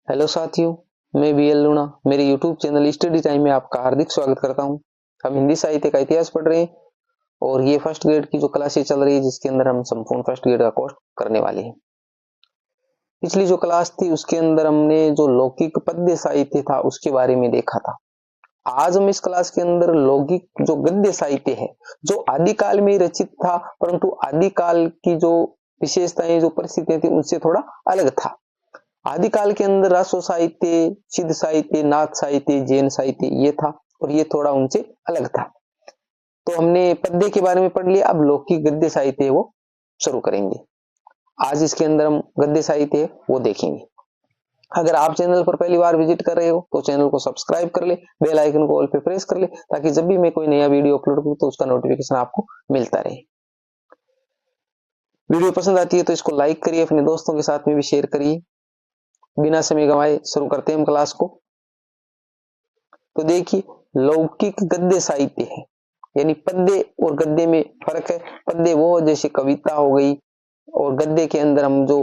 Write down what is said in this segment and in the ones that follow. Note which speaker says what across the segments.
Speaker 1: Hello साथियों, मैं BL लूणा मेरे यूट्यूब चैनल स्टडी टाइम में आपका हार्दिक स्वागत करता हूं। हम हिंदी साहित्य का इतिहास पढ़ रहे हैं और ये फर्स्ट ग्रेड की जो क्लासेस चल रही है जिसके अंदर हम संपूर्ण फर्स्ट ग्रेड का कोर्स करने वाले हैं। पिछली जो क्लास थी उसके अंदर हमने जो लौकिक पद्य साहित्य था उसके बारे में देखा था। आज हम इस क्लास के अंदर लौकिक जो गद्य साहित्य है जो आदिकाल में रचित था, परंतु आदिकाल की जो विशेषताएं जो परिस्थितियां थी उनसे थोड़ा अलग था। आदिकाल के अंदर रासो साहित्य, सिद्ध साहित्य, नाथ साहित्य, जैन साहित्य ये था और ये थोड़ा उनसे अलग था। तो हमने पद्य के बारे में पढ़ लिया। अब लौकिक गद्य साहित्य है वो शुरू करेंगे। आज इसके अंदर हम गद्य साहित्य है वो देखेंगे। अगर आप चैनल पर पहली बार विजिट कर रहे हो तो चैनल को सब्सक्राइब कर ले, बेल आइकन को ऑल पे प्रेस कर ले ताकि जब भी मैं कोई नया वीडियो अपलोड करूं तो उसका नोटिफिकेशन आपको मिलता रहे। वीडियो पसंद आती है तो इसको लाइक करिए, अपने दोस्तों के साथ में भी शेयर करिए। बिना समय गंवाए शुरू करते हैं हम क्लास को। तो देखिए, लौकिक गद्य साहित्य है यानी पद्य और गद्य में फर्क है। पद्य वो जैसे कविता हो गई और गद्य के अंदर हम जो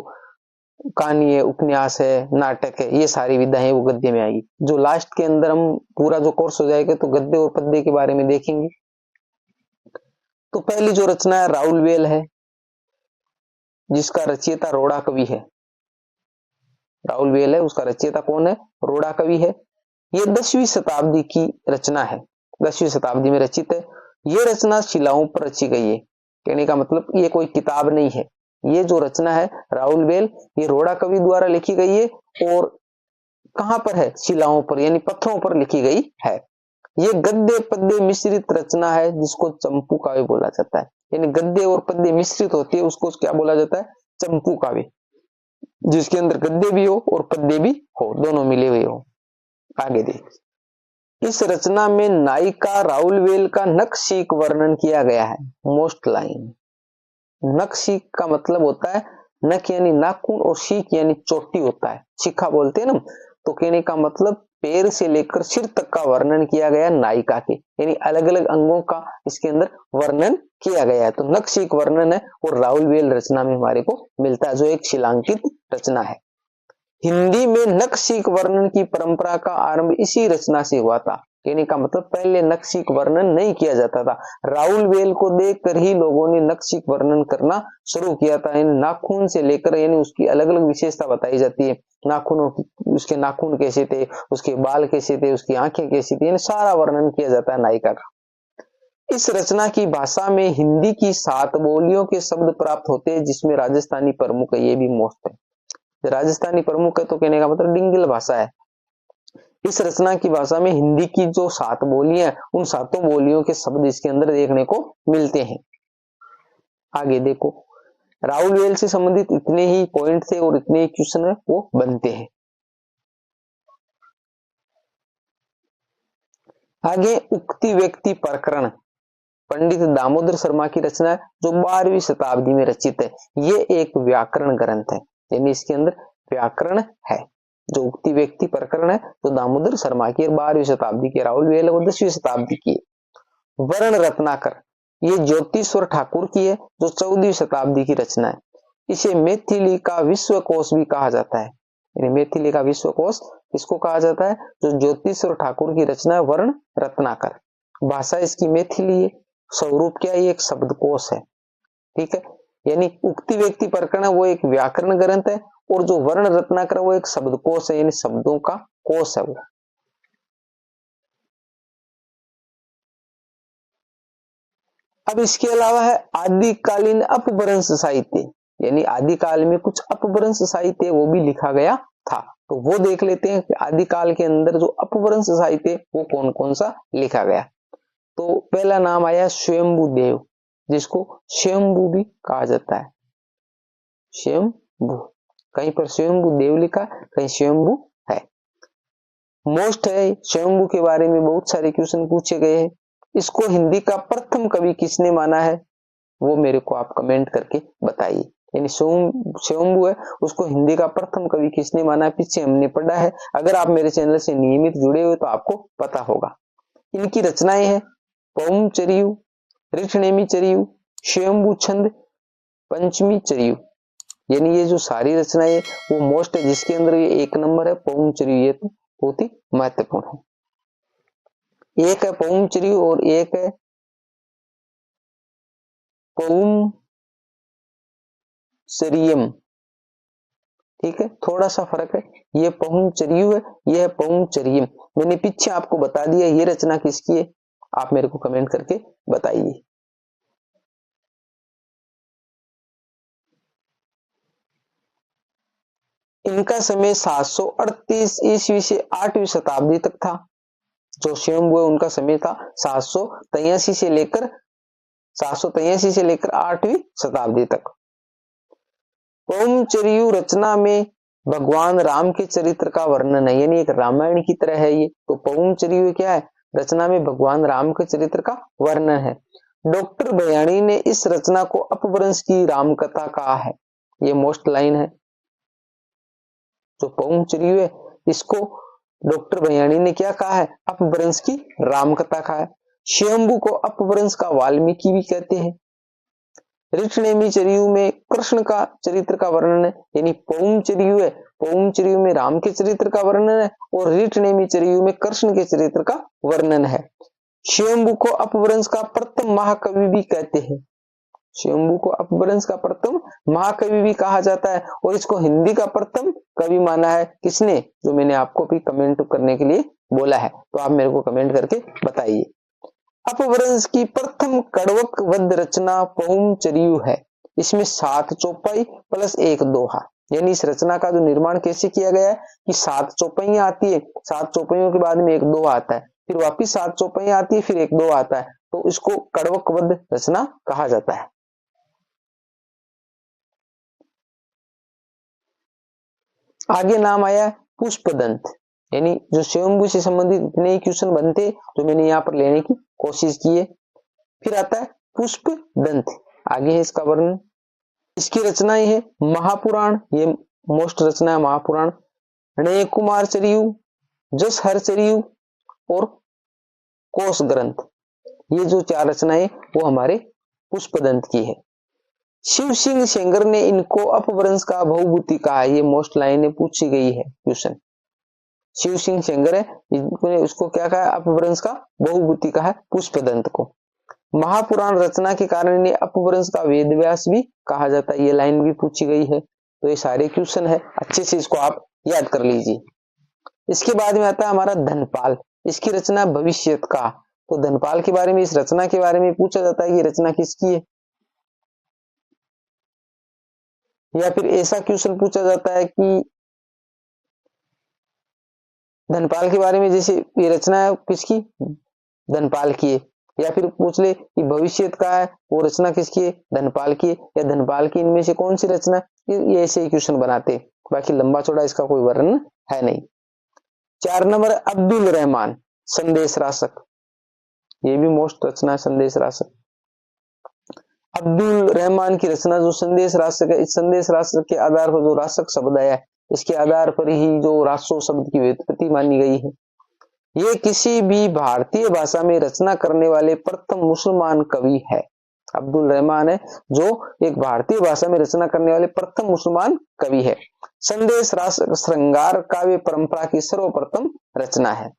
Speaker 1: कहानी है, उपन्यास है, नाटक है, ये सारी विधाएं वो गद्य में आएगी। जो लास्ट के अंदर हम पूरा जो कोर्स हो जाएगा तो गद्य और पद्य के बारे में देखेंगे। तो पहली जो रचना है राउल वेल है जिसका रचयिता रोड़ा कवि है। राउल वेल है, उसका रचयिता कौन है? रोड़ा कवि है। ये 10वीं शताब्दी की रचना है, 10वीं शताब्दी में रचित है। ये रचना शिलाओं पर रची गई है। कहने का मतलब ये कोई किताब नहीं है। ये जो रचना है राउल वेल ये रोड़ा कवि द्वारा लिखी गई है और कहां पर है? शिलाओं पर यानी पत्थरों पर लिखी गई है। ये गद्य पद्य मिश्रित रचना है जिसको चंपू काव्य बोला जाता है। यानी गद्य और पद्य मिश्रित होती है उसको क्या बोला जाता है? चंपू काव्य, जिसके अंदर गद्य भी हो और पद्य भी हो, दोनों मिले हुए हो। आगे देख, इस रचना में नायिका राउल वेल का नखशिख वर्णन किया गया है। Most line. नखशिख का मतलब होता है नख यानी नाखून और शीख यानी चोटी होता है, शिखा बोलते हैं ना। तो कहने का मतलब पैर से लेकर सिर तक का वर्णन किया गया नायिका के, यानी अलग अलग अंगों का इसके अंदर वर्णन किया गया है। तो नखशिख वर्णन है और राउल वेल रचना में हमारे को मिलता है जो एक शिलांकित रचना है। हिंदी में नखशिख वर्णन की परंपरा का आरंभ इसी रचना से हुआ था। कहने का मतलब पहले नखशिख वर्णन नहीं किया जाता था। राउल वेल को देखकर ही लोगों ने नखशिख वर्णन करना शुरू किया था। यानी नाखून से लेकर यानी उसकी अलग अलग विशेषता बताई जाती है। नाखूनों की, उसके नाखून कैसे थे, उसके बाल कैसे थे, उसकी आंखें कैसी थी, यानी सारा वर्णन किया जाता है नायिका का। इस रचना की भाषा में हिंदी की 7 बोलियों के शब्द प्राप्त होते हैं जिसमें राजस्थानी प्रमुख है। ये भी मोस्ट है, राजस्थानी प्रमुख है तो कहने का मतलब डिंगल भाषा है। इस रचना की भाषा में हिंदी की जो 7 बोलियां हैं उन 7 बोलियों के शब्द इसके अंदर देखने को मिलते हैं। आगे देखो, राउल वेल से संबंधित इतने ही पॉइंट थे और इतने ही क्वेश्चन है वो बनते हैं। आगे उक्ति व्यक्ति प्रकरण पंडित दामोदर शर्मा की रचना है जो 12वीं शताब्दी में रचित है। ये एक व्याकरण ग्रंथ है, यानी इसके अंदर व्याकरण है। जो उक्ति व्यक्ति प्रकरण है तो दामोदर शर्मा की 12वीं शताब्दी की, राउल वेल वो 10वीं शताब्दी की। वर्ण रत्नाकर ये ज्योतिश्वर ठाकुर की है जो 14वीं शताब्दी की रचना है। इसे मैथिली का विश्वकोश भी कहा जाता है। यानी मैथिली का विश्वकोश इसको कहा जाता है जो ज्योतिश्वर ठाकुर की रचना है वर्ण रत्नाकर। भाषा इसकी मैथिली है, स्वरूप क्या है? एक शब्दकोश है। ठीक है, यानी उक्ति व्यक्ति प्रकरण वो एक व्याकरण ग्रंथ है और जो वर्ण रत्नाकर वो एक शब्दकोश है, यानी शब्दों का कोश है वो। अब इसके अलावा है आदिकालीन अपभ्रंश साहित्य, यानी आदिकाल में कुछ अपभ्रंश साहित्य वो भी लिखा गया था। तो वो देख लेते हैं कि आदिकाल के अंदर जो अपभ्रंश साहित्य वो कौन कौन सा लिखा गया। तो पहला नाम आया स्वयंभू देव, जिसको स्वयंभू भी कहा जाता है। स्वयंभू, कहीं पर स्वयंभू देव लिखा, कहीं स्वयंभू है। मोस्ट है, स्वयंभू के बारे में बहुत सारे क्वेश्चन पूछे गए हैं। इसको हिंदी का प्रथम कवि किसने माना है वो मेरे को आप कमेंट करके बताइए। यानी स्वयंभू है उसको हिंदी का प्रथम कवि किसने माना है, पीछे हमने पढ़ा है। अगर आप मेरे चैनल से नियमित जुड़े हुए तो आपको पता होगा। इनकी रचनाएं हैं पौम चरियु, रिठनेमी चरियु, स्वयंभू छंद, पंचमी चरियु। यानी ये जो सारी रचनाएं वो मोस्ट है, जिसके अंदर ये 1 नंबर है पहुम चरियु, ये तो बहुत ही महत्वपूर्ण है। एक है पहुम चरियु और एक है पहुम चरियम, ठीक है, थोड़ा सा फर्क है। ये पहुम चरियु है, ये है पहुम चरियम। मैंने पीछे आपको बता दिया ये रचना किसकी है, आप मेरे को कमेंट करके बताइए। इनका समय 738 ईस्वी से 8वीं शताब्दी तक था। जो स्वयंभू है उनका समय था 783 से लेकर 8वीं शताब्दी तक। पहुम चरियु रचना में भगवान राम के चरित्र का वर्णन है, यानी एक रामायण की तरह है ये। तो पहुम चरियु क्या है, रचना में भगवान राम के चरित्र का वर्णन है। डॉक्टर भयाणी ने इस रचना को अपभ्रंश की राम कथा कहा है, ये मोस्ट लाइन है। जो पहुम चरियु है इसको डॉक्टर भयाणी ने क्या कहा है, अपभ्रंश की राम कथा कहा है। स्वयंभू को अपभ्रंश का वाल्मीकि भी कहते हैं। ऋषनेमी चरियु में कृष्ण का चरित्र का वर्णन है, यानी पहुम चरियु है, पहुम चरियु में राम के चरित्र का वर्णन है और ऋषनेमी चरियु में कृष्ण के चरित्र का वर्णन है। स्वयंभू को अपभ्रंश का प्रथम महाकवि भी कहते हैं। स्वयंभू को अपभ्रंश का प्रथम महाकवि भी कहा जाता है और इसको हिंदी का प्रथम कवि माना है। किसने, जो मैंने आपको भी कमेंट करने के लिए बोला है, तो आप मेरे को कमेंट करके बताइए। अपभ्रंश की प्रथम कड़वक वध रचना पहुम चरियु है। इसमें 7 चौपाई प्लस 1 दोहा, यानी इस रचना का जो निर्माण कैसे किया गया है कि 7 चौपाइयां आती है, 7 चौपाइयों के बाद में 1 दोहा आता है, फिर वापिस 7 चौपाइयां आती है, फिर 1 दोहा आता है, तो इसको कड़वक वध रचना कहा जाता है। आगे नाम आया पुष्पदंत, यानी जो स्वयंभू से संबंधित इतने ही क्वेश्चन बनते जो मैंने यहाँ पर लेने की कोशिश की है। फिर आता है पुष्पदंत, आगे है इसका वर्णन। इसकी रचनाएं है महापुराण, ये मोस्ट रचना है महापुराण, णय कुमार चरियु, जस हर चरियु और कोश ग्रंथ। ये जो 4 रचनाएं वो हमारे पुष्पदंत की है। शिव सिंह सेंगर ने इनको अपभ्रंश का बहुभूति कहा है, ये मोस्ट लाइन पूछी गई है क्वेश्चन। शिव सिंह सेंगर है, उसको क्या कहा है, अपभ्रंश का बहुभूति कहा है पुष्पदंत को। महापुराण रचना के कारण इन्हें अपभ्रंश का वेद व्यास भी कहा जाता है, ये लाइन भी पूछी गई है। तो ये सारे क्वेश्चन है, अच्छे से इसको आप याद कर लीजिए। इसके बाद में आता है हमारा धनपाल, इसकी रचना भविष्यत का। तो धनपाल के बारे में, इस रचना के बारे में पूछा जाता है कि रचना किसकी है, या फिर ऐसा क्वेश्चन पूछा जाता है कि धनपाल के बारे में, जैसे ये रचना है किसकी, धनपाल की है, या फिर पूछ ले कि भविष्यत का है वो रचना किसकी है, धनपाल की है, या धनपाल की इनमें से कौन सी रचना, ये ऐसे ही क्वेश्चन बनाते, बाकी लंबा चौड़ा इसका कोई वर्णन है नहीं। 4 नंबर अब्दुल रहमान संदेश रासक, ये भी मोस्ट रचना है संदेश रासक। अब्दुल रहमान की रचना जो संदेश रासक है, इस संदेश रासक के आधार पर जो रासक शब्द आया है, इसके आधार पर ही जो रासो शब्द की व्युत्पत्ति मानी गई है। ये किसी भी भारतीय भाषा में रचना करने वाले प्रथम मुसलमान कवि है। अब्दुल रहमान है जो एक भारतीय भाषा में रचना करने वाले प्रथम मुसलमान कवि है। संदेश रासक श्रृंगार काव्य परंपरा की सर्वप्रथम रचना है।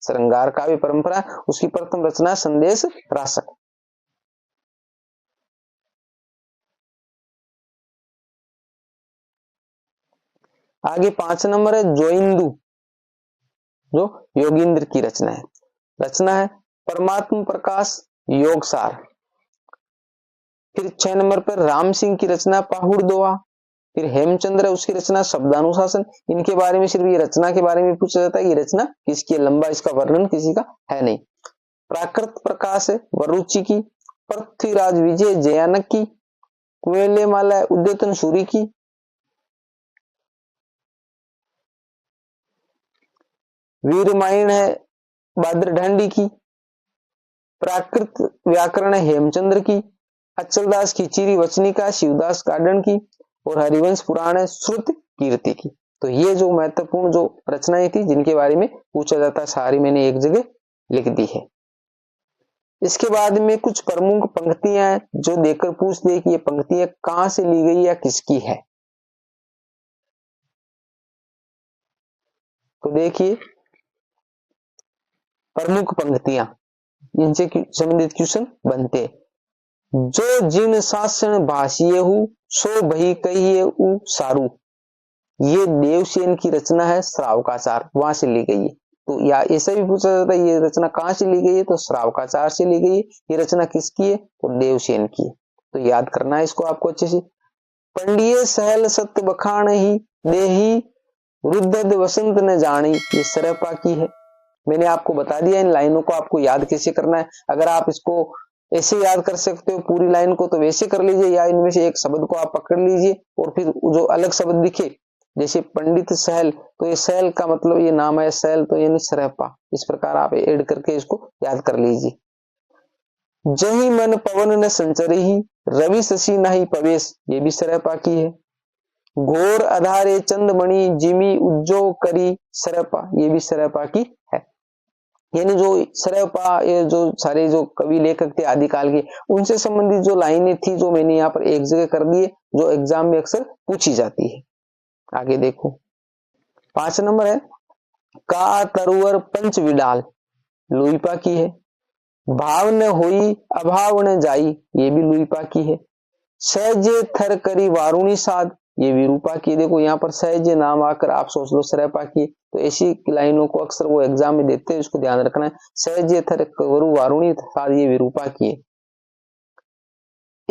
Speaker 1: श्रृंगार काव्य परंपरा उसकी प्रथम रचना है संदेश रासक। आगे 5 नंबर है जोइंदू, जो योगींद्र की रचना है। रचना है परमात्म प्रकाश योगसार। फिर 6 नंबर पर राम सिंह की रचना पाहुड़ दोहा। फिर हेमचंद्र उसकी रचना शब्दानुशासन। इनके बारे में सिर्फ ये रचना के बारे में पूछा जाता है, ये रचना किसकी है, लंबा इसका वर्णन किसी का है नहीं। प्राकृत प्रकाश है वरुचि की। पृथ्वीराज विजय जयानक की। कुएले माला उद्यतन सूरी की। वीरमायण है बादरढांडी की। प्राकृत व्याकरण है हेमचंद्र की। अचलदास की चिरी वचनिका शिवदास गार्डन की। और हरिवंश पुराण है श्रुत कीर्ति की। तो ये जो महत्वपूर्ण जो रचनाएं थी जिनके बारे में पूछा जाता है, सारी मैंने एक जगह लिख दी है। इसके बाद में कुछ प्रमुख पंक्तियां हैं जो देकर पूछ दे कि ये पंक्तियां कहां से ली गई या किसकी है। तो देखिए प्रमुख पंक्तियां, इनसे संबंधित क्वेश्चन बनते। जो जिन शासन भाषियहु सो भई कहिए सारू, ये देवसेन की रचना है श्रावकाचार, वहां से ली गई है। तो या ऐसा भी पूछा जाता है ये रचना कहां से ली गई है, तो श्रावकाचार से ली गई है। ये रचना किसकी है, तो देवसेन की है। तो याद करना है इसको आपको अच्छे से। पंडिये सहल सत्य बखान ही देही रुद्ध वसंत न जानी, ये सरपा की है। मैंने आपको बता दिया इन लाइनों को आपको याद कैसे करना है। अगर आप इसको ऐसे याद कर सकते हो पूरी लाइन को तो वैसे कर लीजिए, या इनमें से एक शब्द को आप पकड़ लीजिए और फिर जो अलग शब्द दिखे, जैसे पंडित सहल, तो ये सहल का मतलब ये नाम है सहल, तो यानी सरपा। इस प्रकार आप ऐड करके इसको याद कर लीजिए। जही मन पवन न संचरी रवि शशि नहीं पवेश, ये भी सरपा की है। घोर आधारे चंदमणि जिमी उज्जो करी सरपा, ये भी सरपा की है। यानी जो सरपा, ये जो सारे जो कवि लेखक थे आदिकाल के, उनसे संबंधित जो लाइनें थी जो मैंने यहाँ पर एक जगह कर दी है, जो एग्जाम में अक्सर पूछी जाती है। आगे देखो 5 नंबर है का तरुवर पंच विडाल, लुईपा की है। भाव न होई अभाव न जाई, ये भी लुईपा की है। सहजे थर करी वारुणी साध, ये विरूपा की। देखो यहाँ पर सहजे नाम आकर आप सोच लो सरपा की, तो ऐसी लाइनों को अक्सर वो एग्जाम में देते हैं, इसको ध्यान रखना है। सहजे थर करू वारुणी साध, ये विरूपा की है।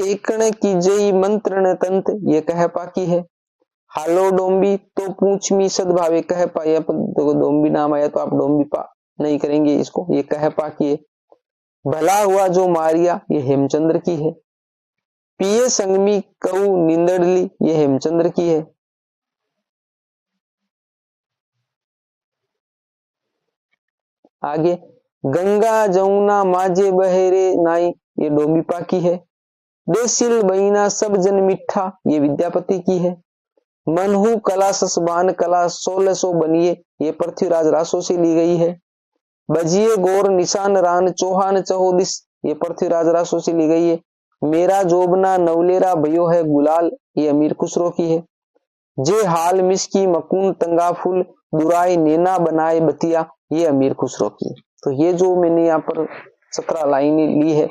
Speaker 1: एकण की जई मंत्रण तंत, ये कहपा की है। हालो डोंबी तो पूछ मी सद्भावे कह पाया, डोंबी नाम आया तो आप डोंबी पा नहीं करेंगे इसको, ये कह पा की है। भला हुआ जो मारिया, ये हेमचंद्र की है। पिए संगमी कहू निंदड़ली, ये हेमचंद्र की है। आगे गंगा जमुना माजे बहेरे नाई, ये डोंबिपा की है। देसिल बहिना सब जन मिठा, ये विद्यापति की है। मनहु कला ससबान कला 1600 बनिए, ये पृथ्वीराज रासो से ली गई है। बजिए गोर निशान रान चौहान चहोदिस, ये पृथ्वीराज रासो से ली गई है। मेरा जोबना नवलेरा भयो है गुलाल, ये अमीर खुसरो की है। जे हाल मिसकी मकून तंगाफुल दुराई नेना बनाए बतिया, ये अमीर खुसरो की। तो ये जो मैंने यहाँ पर 17 लाइनें ली है,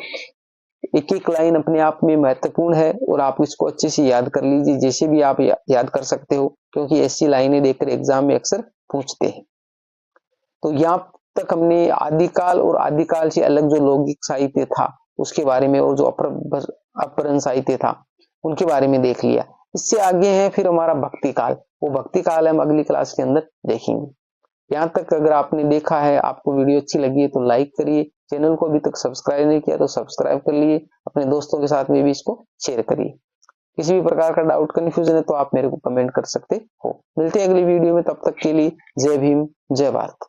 Speaker 1: एक एक लाइन अपने आप में महत्वपूर्ण है और आप इसको अच्छे से याद कर लीजिए, जैसे भी आप याद कर सकते हो, क्योंकि ऐसी लाइनें देखकर एग्जाम में अक्सर पूछते हैं। तो यहाँ तक हमने आदिकाल और आदिकाल से अलग जो लौकिक साहित्य था उसके बारे में, और जो अपभ्रंश साहित्य था उनके बारे में देख लिया। इससे आगे है फिर हमारा भक्ति काल, वो भक्ति काल हम अगली क्लास के अंदर देखेंगे। यहाँ तक अगर आपने देखा है, आपको वीडियो अच्छी लगी है तो लाइक करिए, चैनल को अभी तक सब्सक्राइब नहीं किया तो सब्सक्राइब कर लिए, अपने दोस्तों के साथ में भी इसको शेयर करिए। किसी भी प्रकार का डाउट कंफ्यूजन है तो आप मेरे को कमेंट कर सकते हो। मिलते हैं अगली वीडियो में, तब तक के लिए जय भीम जय भारत।